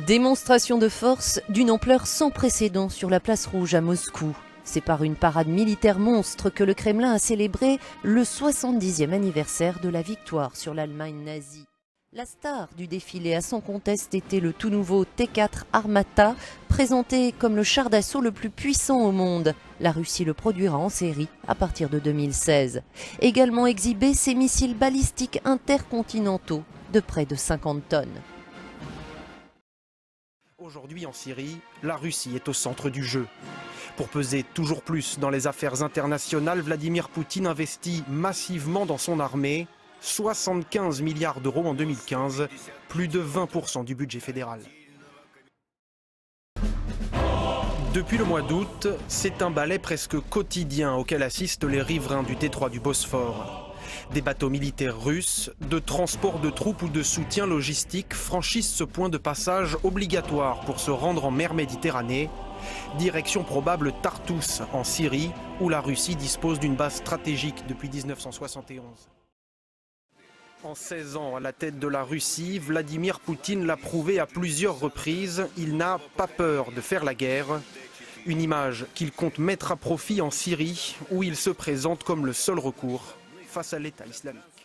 Démonstration de force d'une ampleur sans précédent sur la place rouge à Moscou. C'est par une parade militaire monstre que le Kremlin a célébré le 70e anniversaire de la victoire sur l'Allemagne nazie. La star du défilé à son conteste était le tout nouveau T4 Armata, présenté comme le char d'assaut le plus puissant au monde. La Russie le produira en série à partir de 2016. Également exhibés ses missiles balistiques intercontinentaux de près de 50 tonnes. Aujourd'hui en Syrie, la Russie est au centre du jeu. Pour peser toujours plus dans les affaires internationales, Vladimir Poutine investit massivement dans son armée, 75 milliards d'euros en 2015, plus de 20% du budget fédéral. Depuis le mois d'août, c'est un ballet presque quotidien auquel assistent les riverains du détroit du Bosphore. Des bateaux militaires russes, de transport de troupes ou de soutien logistique franchissent ce point de passage obligatoire pour se rendre en mer Méditerranée. Direction probable Tartous, en Syrie, où la Russie dispose d'une base stratégique depuis 1971. En 16 ans à la tête de la Russie, Vladimir Poutine l'a prouvé à plusieurs reprises, il n'a pas peur de faire la guerre. Une image qu'il compte mettre à profit en Syrie, où il se présente comme le seul recours face à l'État islamique.